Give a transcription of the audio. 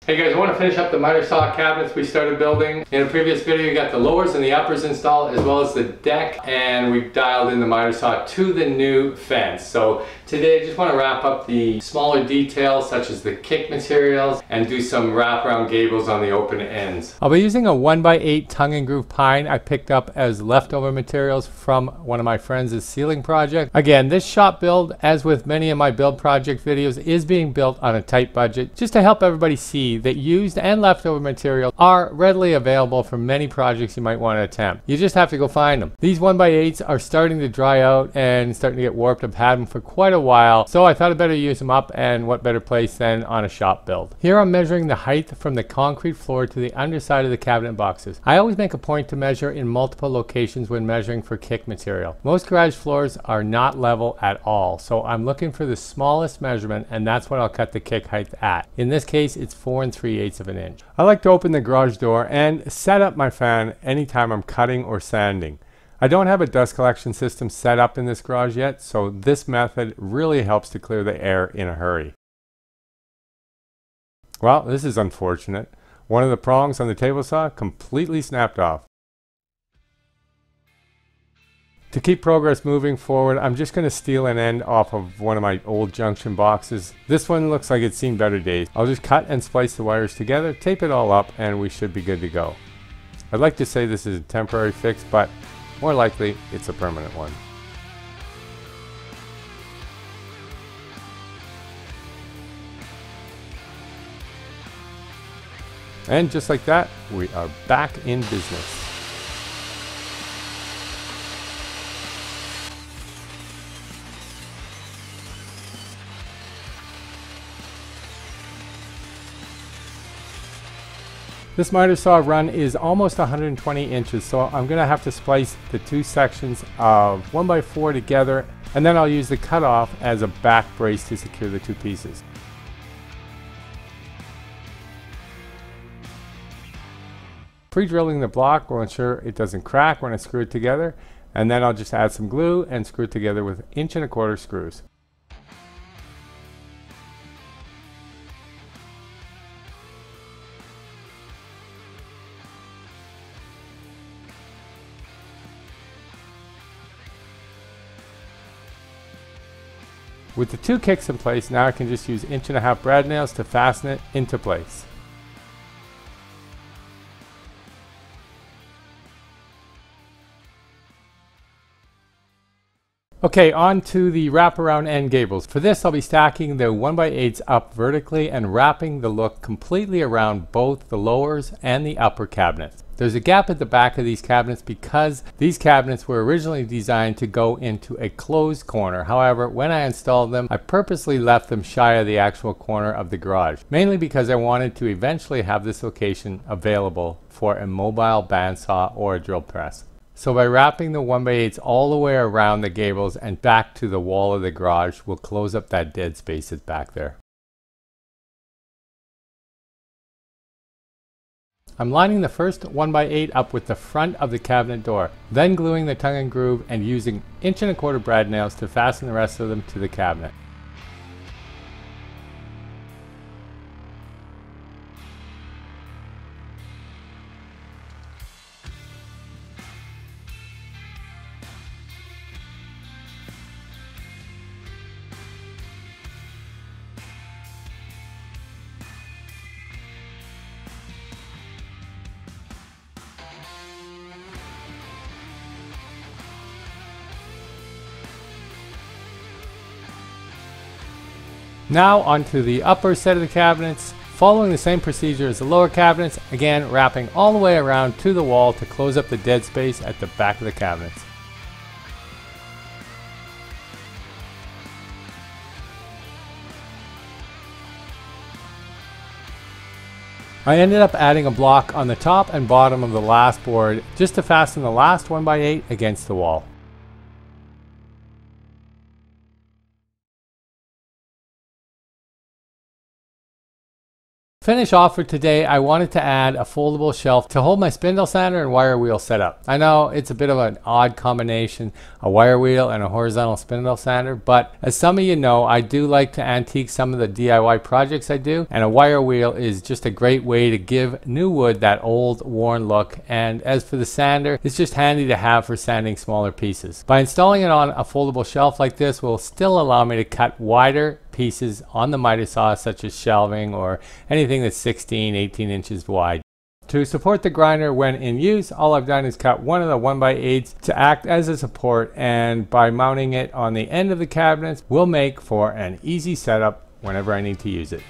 Hey guys, I want to finish up the miter saw cabinets we started building. In a previous video, you got the lowers and the uppers installed as well as the deck, and we dialed in the miter saw to the new fence. So today I just want to wrap up the smaller details such as the kick materials and do some wraparound gables on the open ends. I'll be using a 1x8 tongue and groove pine I picked up as leftover materials from one of my friends' ceiling project. Again, this shop build, as with many of my build project videos, is being built on a tight budget just to help everybody see that used and leftover materials are readily available for many projects you might want to attempt. You just have to go find them. These 1x8s are starting to dry out and starting to get warped. I've had them for quite a while, so I thought I'd better use them up, and what better place than on a shop build. Here I'm measuring the height from the concrete floor to the underside of the cabinet boxes. I always make a point to measure in multiple locations when measuring for kick material. Most garage floors are not level at all, so I'm looking for the smallest measurement, and that's what I'll cut the kick height at. In this case, it's 4 3/8 of an inch. I like to open the garage door and set up my fan anytime I'm cutting or sanding. I don't have a dust collection system set up in this garage yet, so this method really helps to clear the air in a hurry. Well, this is unfortunate. One of the prongs on the table saw completely snapped off. To keep progress moving forward, I'm just going to steal an end off of one of my old Junction boxes. This one looks like it's seen better days. I'll just cut and splice the wires together, tape it all up, and we should be good to go. I'd like to say this is a temporary fix, but more likely it's a permanent one. And just like that, we are back in business. This miter saw run is almost 120 inches, so I'm going to have to splice the two sections of 1x4 together, and then I'll use the cutoff as a back brace to secure the two pieces. Pre-drilling the block will ensure it doesn't crack when I screw it together, and then I'll just add some glue and screw it together with 1 1/4 screws. With the two kicks in place, now I can just use 1 1/2 brad nails to fasten it into place. Okay, on to the wraparound end gables. For this, I'll be stacking the 1x8s up vertically and wrapping the look completely around both the lowers and the upper cabinets. There's a gap at the back of these cabinets because these cabinets were originally designed to go into a closed corner. However, when I installed them, I purposely left them shy of the actual corner of the garage, mainly because I wanted to eventually have this location available for a mobile bandsaw or a drill press. So by wrapping the 1x8s all the way around the gables and back to the wall of the garage, we'll close up that dead space that's back there. I'm lining the first 1x8 up with the front of the cabinet door, then gluing the tongue and groove and using 1 1/4 brad nails to fasten the rest of them to the cabinet. Now onto the upper set of the cabinets, following the same procedure as the lower cabinets, again wrapping all the way around to the wall to close up the dead space at the back of the cabinets. I ended up adding a block on the top and bottom of the last board just to fasten the last 1x8 against the wall. finish off for today, I wanted to add a foldable shelf to hold my spindle sander and wire wheel setup. I know it's a bit of an odd combination, a wire wheel and a horizontal spindle sander, but as some of you know, I do like to antique some of the DIY projects I do, and a wire wheel is just a great way to give new wood that old worn look. And as for the sander, it's just handy to have for sanding smaller pieces. By installing it on a foldable shelf like this will still allow me to cut wider pieces on the miter saw, such as shelving or anything that's 16-18 inches wide. To support the grinder when in use, all I've done is cut one of the 1x8s to act as a support, and by mounting it on the end of the cabinets will make for an easy setup whenever I need to use it.